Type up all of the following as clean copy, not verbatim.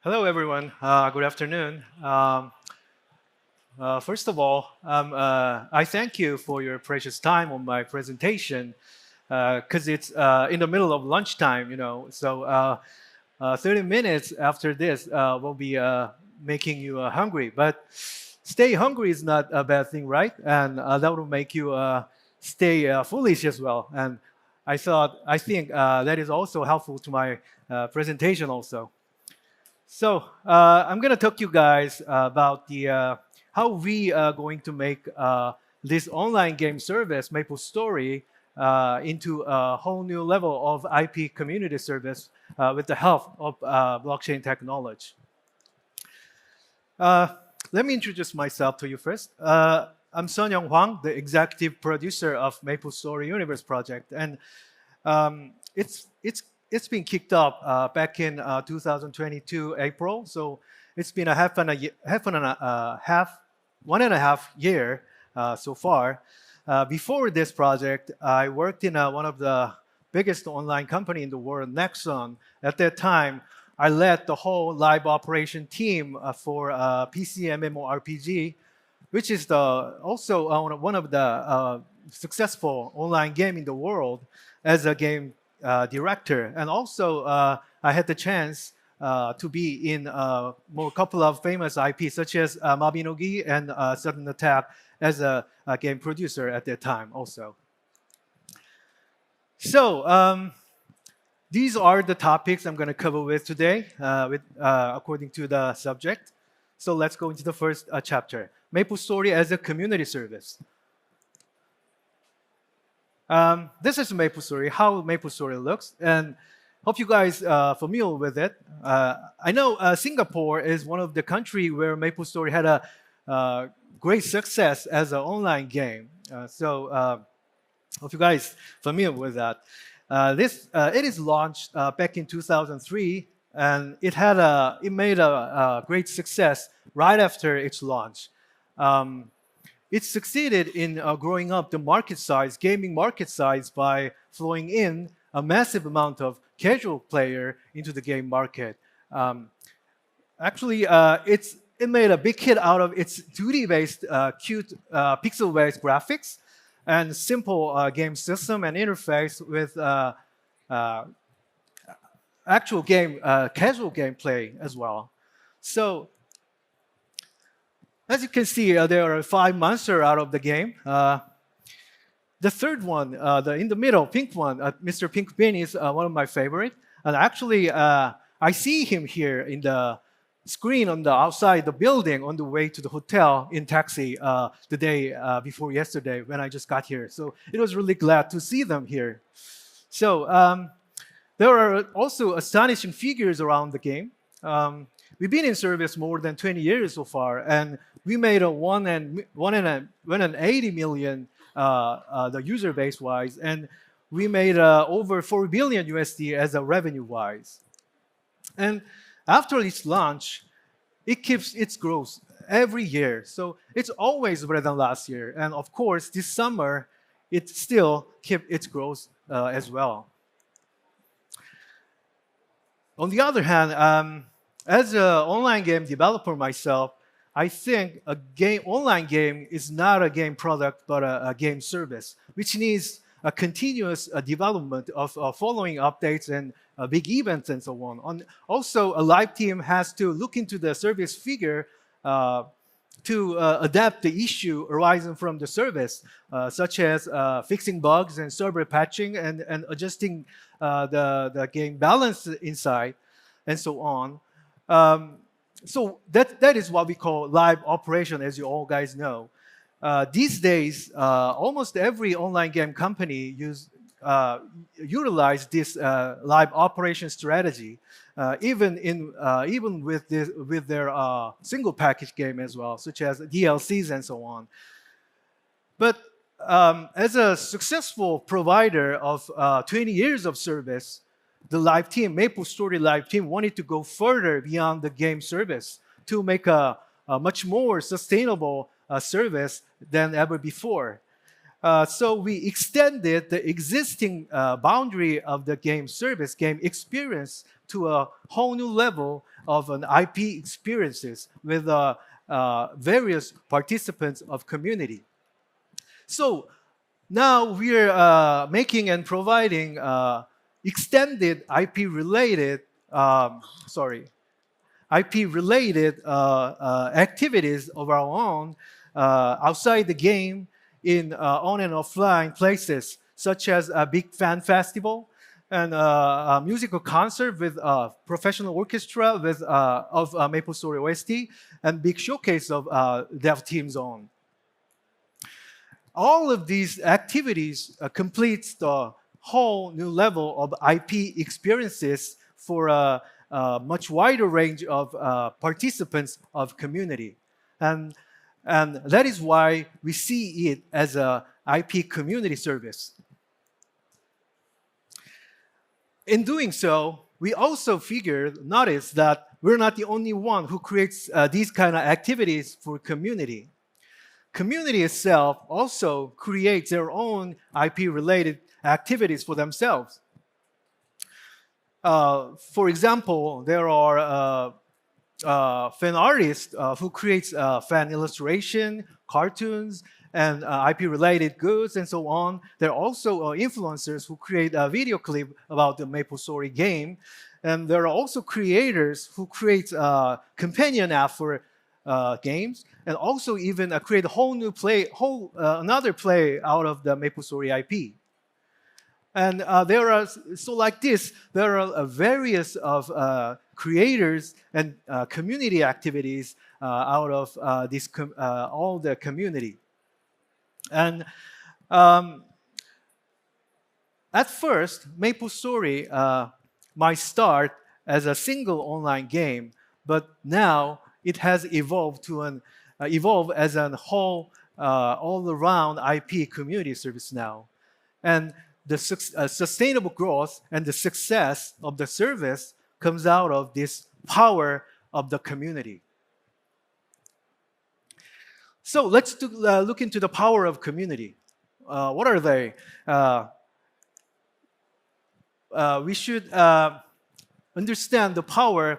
Hello, everyone. Good afternoon. First of all, I thank you for your precious time on my presentation because it's in the middle of lunchtime, 30 minutes after this, we'll be making you hungry. But stay hungry is not a bad thing, right? And that will make you stay foolish as well. And I think that is also helpful to my presentation also. So I'm gonna talk you guys about the how we are going to make this online game service MapleStory into a whole new level of IP community service with the help of blockchain technology. Uh, Let me introduce myself to you first. I'm Sun Young Hwang, the executive producer of MapleStory Universe project, and it's been kicked off back in 2022 April. So it's been a one and a half year so far. Before this project, I worked in one of the biggest online company in the world, Nexon. At that time, I led the whole live operation team for PC MMORPG, which is also one of the successful online game in the world as a game director. And also, I had the chance to be in a couple of famous IPs, such as Mabinogi and Sudden Attack, as a game producer at that time also. So, these are the topics I'm going to cover with today, according to the subject. So let's go into the first chapter, MapleStory as a community service. This is MapleStory, how MapleStory looks, and hope you guys are familiar with it. I know Singapore is one of the country where MapleStory had a great success as an online game. Hope you guys familiar with that. It is launched back in 2003, and it made a great success right after its launch. It succeeded in growing up the market size, gaming market size, by flowing in a massive amount of casual player into the game market. Actually, it made a big hit out of its 2D-based, cute pixel-based graphics and simple game system and interface with actual game, casual gameplay as well. So as you can see, there are 5 monsters out of the game. The third one, in the middle, pink one, Mr. Pink Bin is one of my favorite. And actually, I see him here in the screen on the outside the building on the way to the hotel in taxi the day before yesterday when I just got here. So it was really glad to see them here. So there are also astonishing figures around the game. We've been in service more than 20 years so far, and we made a 180 million the user base wise, and we made over 4 billion USD as a revenue wise. And after its launch, it keeps its growth every year. So it's always better than last year. And of course, this summer, it still kept its growth as well. On the other hand, as an online game developer myself, I think online game is not a game product, but a game service, which needs a continuous development of following updates and big events and so on. Also, a live team has to look into the service figure to adapt the issue arising from the service, such as fixing bugs and server patching and adjusting the game balance inside, and so on. So that is what we call live operation, as you all guys know. These days, almost every online game company utilize this live operation strategy, even with their single package game as well, such as DLCs and so on. But as a successful provider of 20 years of service, the live team, MapleStory live team, wanted to go further beyond the game service to make a much more sustainable service than ever before. So we extended the existing boundary of the game service, game experience, to a whole new level of an IP experiences with various participants of community. So now we're making and providing extended IP-related, IP-related activities of our own outside the game in on and offline places, such as a big fan festival and a musical concert with professional orchestra with, of MapleStory OST and big showcase of dev team's own. All of these activities completes the whole new level of IP experiences for a much wider range of participants of community. And that is why we see it as a IP community service. In doing so, we also notice that we're not the only one who creates these kind of activities for community. Community itself also creates their own IP-related activities for themselves. For example, there are fan artists who creates fan illustration, cartoons, and IP-related goods and so on. There are also influencers who create a video clip about the MapleStory game. And there are also creators who create a companion app for games, and also even create a whole new another play out of the MapleStory IP. And so like this, there are various of creators and community activities out of all the community. And at first, MapleStory might start as a single online game, but now it has evolved as a whole all-around IP community service now. And the sustainable growth and the success of the service comes out of this power of the community. So let's look into the power of community. What are they? We should understand the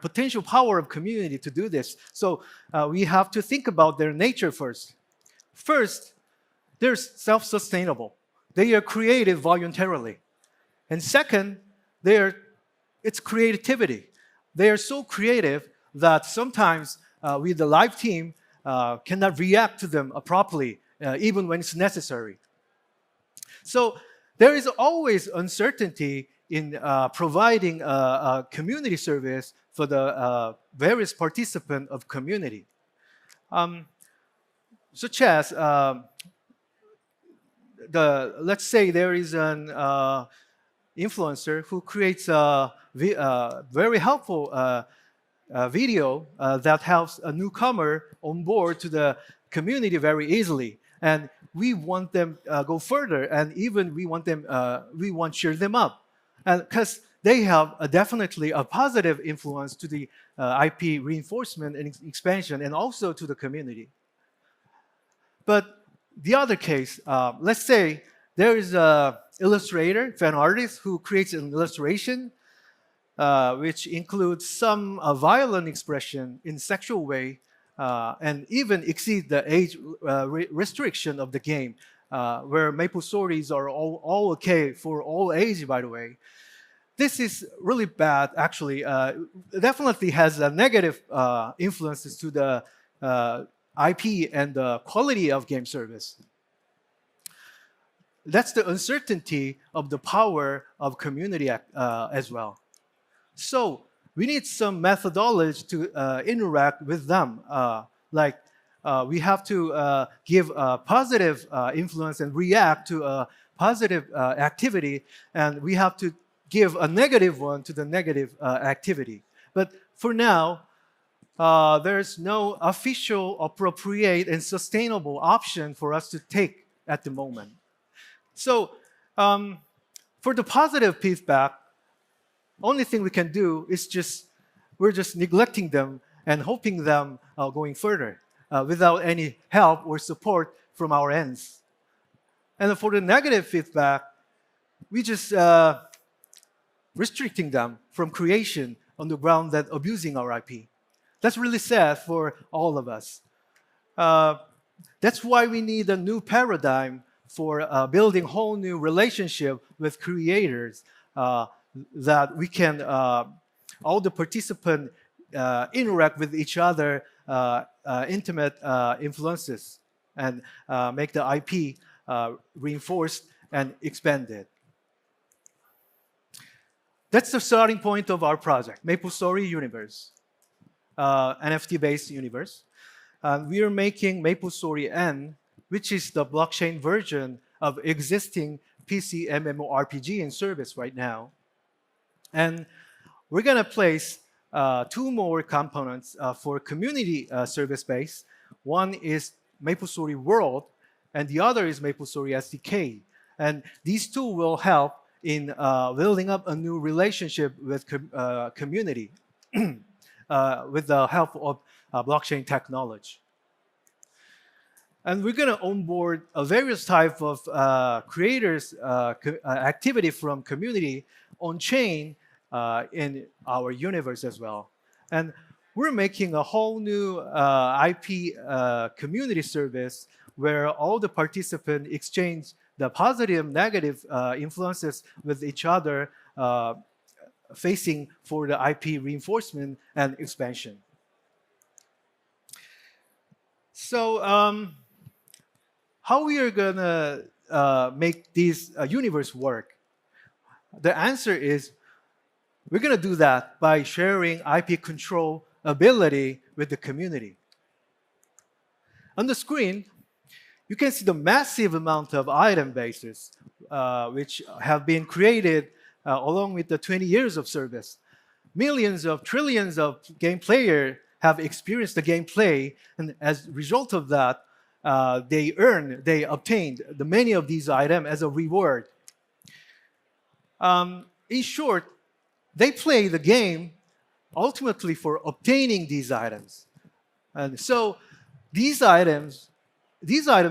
potential power of community to do this. So we have to think about their nature first. First, they're self-sustainable. They are created voluntarily. And second, it's creativity. They are so creative that sometimes we, the live team, cannot react to them properly, even when it's necessary. So there is always uncertainty in providing a community service for the various participants of community. Such as, let's say there is an influencer who creates a very helpful video that helps a newcomer on board to the community very easily. And we want them go further, and even we want to cheer them up. Because they have definitely a positive influence to the IP reinforcement and expansion, and also to the community. But the other case, let's say there is an illustrator, fan artist, who creates an illustration which includes some violent expression in sexual way, and even exceed the age restriction of the game, where MapleStories are all okay for all age, by the way. This is really bad, actually. It definitely has a negative influences to the IP and the quality of game service. That's the uncertainty of the power of community as well. So we need some methodology to interact with them. We have to give a positive influence and react to a positive activity, and we have to give a negative one to the negative activity. But for now, there's no official, appropriate, and sustainable option for us to take at the moment. So for the positive feedback, only thing we can do is we're just neglecting them and hoping them going further without any help or support from our ends. And for the negative feedback, we just restricting them from creation on the ground that abusing our IP. That's really sad for all of us. Uh, that's why we need a new paradigm for building whole new relationship with creators that we can, all the participants interact with each other, intimate influences, and make the IP reinforced and expanded. That's the starting point of our project, MapleStory Universe, NFT-based universe. We are making MapleStory N, which is the blockchain version of existing PC MMORPG in service right now. And we're going to place two more components for community service base. One is MapleStory World, and the other is MapleStory SDK. And these two will help in building up a new relationship with community with the help of blockchain technology. And we're going to onboard a various type of creators activity from community on chain in our universe as well. And we're making a whole new IP community service where all the participants exchange the positive and negative influences with each other facing for the IP reinforcement and expansion. So how we are going to make this universe work? The answer is we're going to do that by sharing IP control ability with the community. On the screen, you can see the massive amount of item bases which have been created along with the 20 years of service. Millions of trillions of game players have experienced the gameplay, and as a result of that, they obtained the many of these items as a reward. In short, they play the game ultimately for obtaining these items. And so these item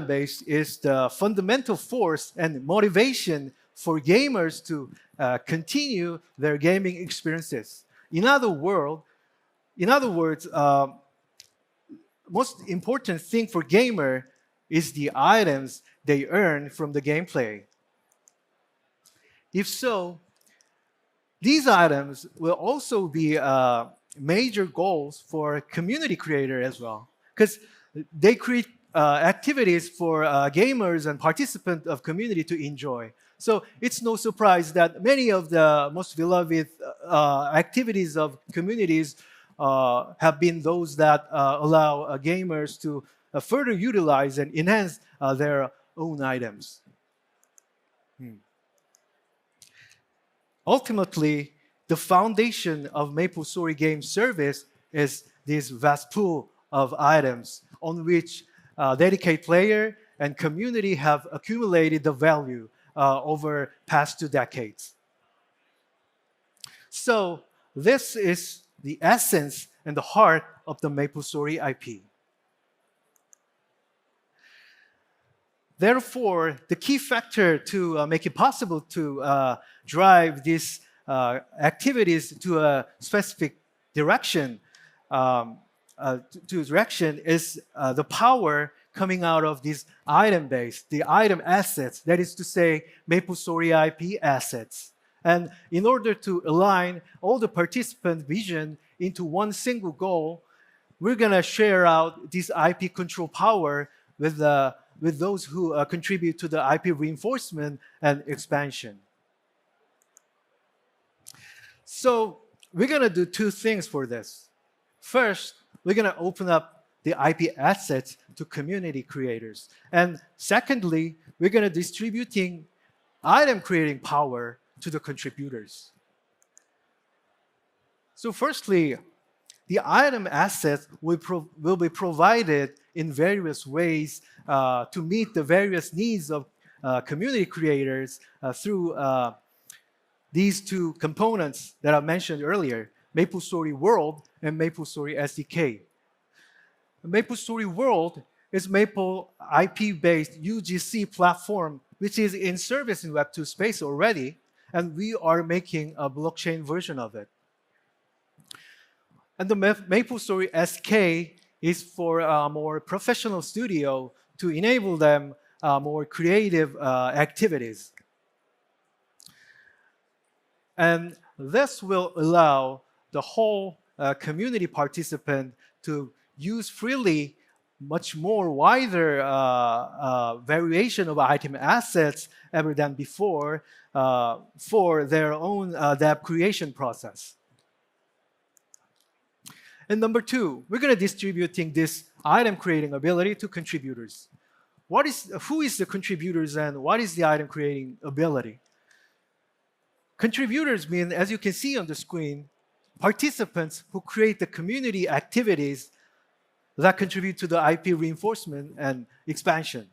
base is the fundamental force and motivation for gamers to continue their gaming experiences. In other words, most important thing for gamer is the items they earn from the gameplay. If so, these items will also be major goals for community creator as well, because they create activities for gamers and participants of community to enjoy. So it's no surprise that many of the most beloved activities of communities have been those that allow gamers to further utilize and enhance their own items. Ultimately, the foundation of MapleStory Game Service is this vast pool of items on which dedicated player and community have accumulated the value over past 2 decades. So this is the essence and the heart of the MapleStory IP. Therefore, the key factor to make it possible to drive these activities to a specific direction, is the power coming out of this item base, the item assets, that is to say, MapleStory IP assets. And in order to align all the participant vision into one single goal, we're going to share out this IP control power with those who contribute to the IP reinforcement and expansion. So we're going to do 2 things for this. First, we're going to open up the IP assets to community creators. And secondly, we're going to distributing item creating power to the contributors. So firstly, the item assets will be provided in various ways to meet the various needs of community creators through these 2 components that I mentioned earlier, MapleStory World and MapleStory SDK. MapleStory World is Maple IP-based UGC platform which is in service in Web2 space already, and we are making a blockchain version of it. And the MapleStory SK is for a more professional studio to enable them more creative activities. And this will allow the whole community participant to use freely much more wider variation of item assets ever than before for their own dApp creation process. And number two, we're going to distributing this item creating ability to contributors. Who is the contributors and what is the item creating ability? Contributors mean, as you can see on the screen, participants who create the community activities that contribute to the IP reinforcement and expansion.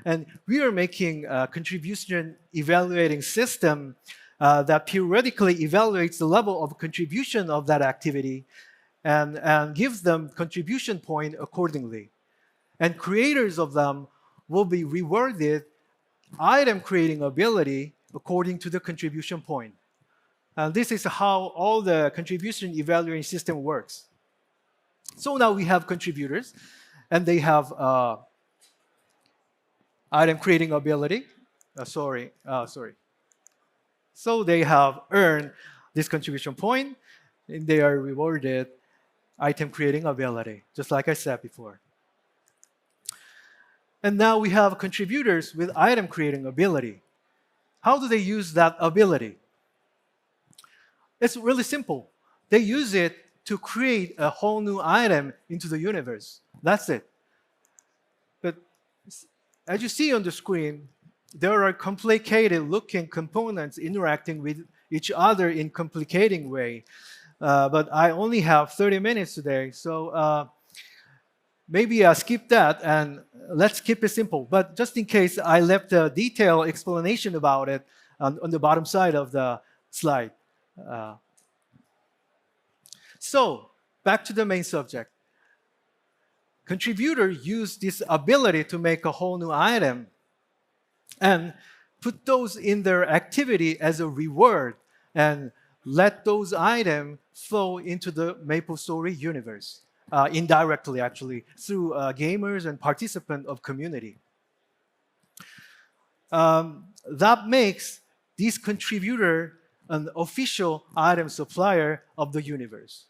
And we are making a contribution evaluating system that periodically evaluates the level of contribution of that activity and gives them contribution point accordingly. And creators of them will be rewarded item creating ability according to the contribution point. And this is how all the contribution evaluating system works. So now we have contributors, and they have item creating ability. So they have earned this contribution point, and they are rewarded item creating ability, just like I said before. And now we have contributors with item creating ability. How do they use that ability? It's really simple. They use it to create a whole new item into the universe. That's it. But as you see on the screen, there are complicated looking components interacting with each other in complicating way. But I only have 30 minutes today, so maybe I'll skip that and let's keep it simple. But just in case, I left a detailed explanation about it on the bottom side of the slide. So back to the main subject. Contributors use this ability to make a whole new item and put those in their activity as a reward and let those items flow into the MapleStory universe, indirectly actually, through gamers and participants of community. That makes this contributor an official item supplier of the universe.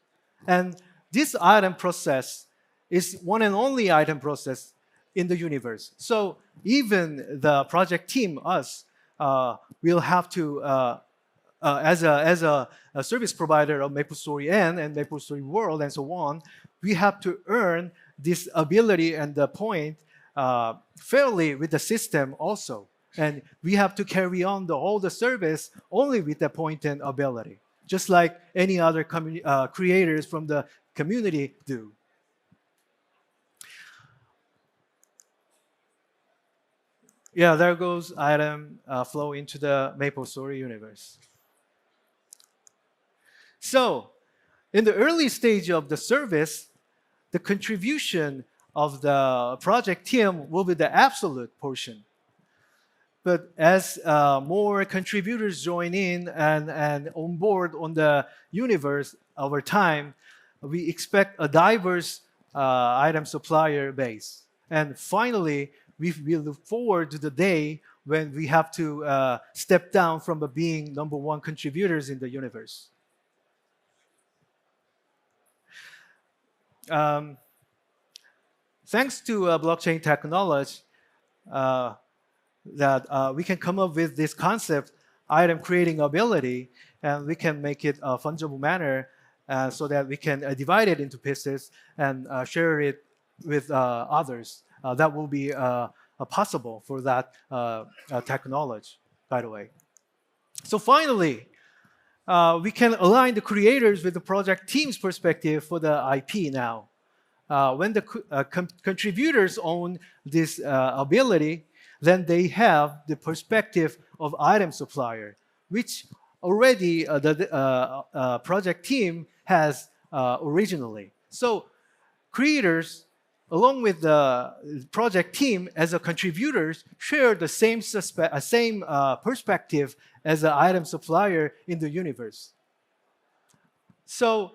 And this item process is one and only item process in the universe. So even the project team, us, will have to, as a service provider of MapleStory N and MapleStory World and so on, we have to earn this ability and the point fairly with the system also. And we have to carry on all the service only with the point and ability, just like any other creators from the community do. Yeah, there goes item flow into the MapleStory universe. So, in the early stage of the service, the contribution of the project team will be the absolute portion. But as more contributors join in and on board on the universe over time, we expect a diverse item supplier base. And finally, we look forward to the day when we have to step down from being #1 contributors in the universe. Thanks to blockchain technology, that we can come up with this concept, item creating ability, and we can make it a fungible manner so that we can divide it into pieces and share it with others. That will be possible for that technology, by the way. So finally, we can align the creators with the project team's perspective for the IP now. When the contributors own this ability, then they have the perspective of item supplier, which already the project team has originally. So creators along with the project team as a contributors, share the same perspective as an item supplier in the universe. So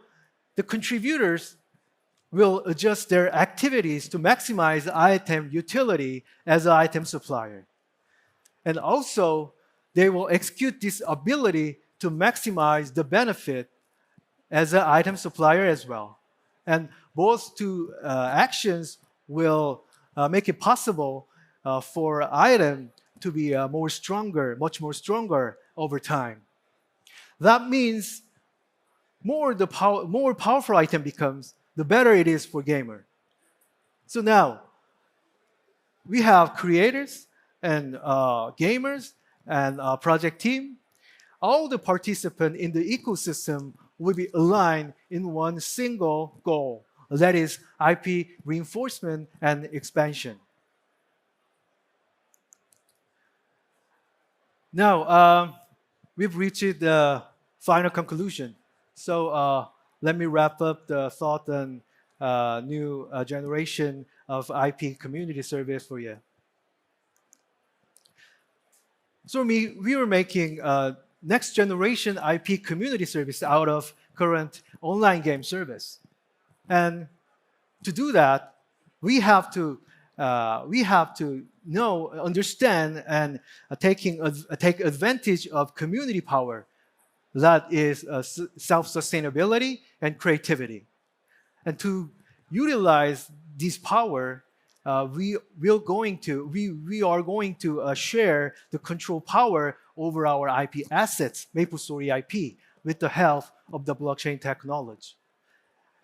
the contributors will adjust their activities to maximize item utility as an item supplier. And also, they will execute this ability to maximize the benefit as an item supplier as well. And both two actions will make it possible for item to be much more stronger over time. That means more powerful item becomes, the better it is for gamer. So now, we have creators and gamers and project team. All the participants in the ecosystem will be aligned in one single goal, that is IP reinforcement and expansion. Now, we've reached the final conclusion. So let me wrap up the thought on new generation of IP community service for you. So we were making next generation IP community service out of current online game service. And to do that, we have to understand and take advantage of community power, that is self-sustainability and creativity. And to utilize this power, we are going to share the control power over our IP assets, MapleStory IP, with the help of the blockchain technology.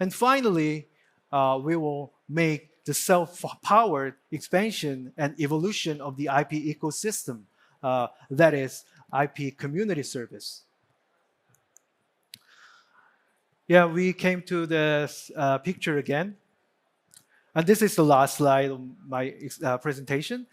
And finally, we will make the self-powered expansion and evolution of the IP ecosystem, that is IP community service. Yeah, we came to this picture again. And this is the last slide of my presentation.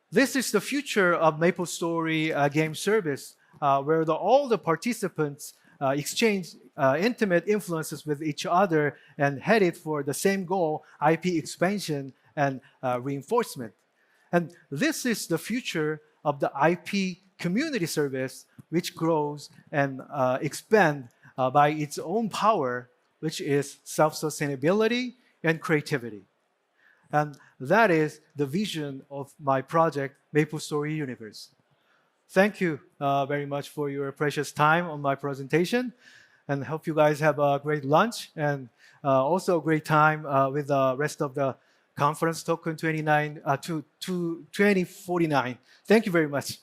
This is the future of MapleStory game service, where all the participants exchange intimate influences with each other and headed for the same goal, IP expansion and reinforcement. And this is the future of the IP community service, which grows and expands by its own power, which is self-sustainability and creativity. And that is the vision of my project, MapleStory Universe. Thank you very much for your precious time on my presentation, and hope you guys have a great lunch and also a great time with the rest of the conference token 2049. Thank you very much.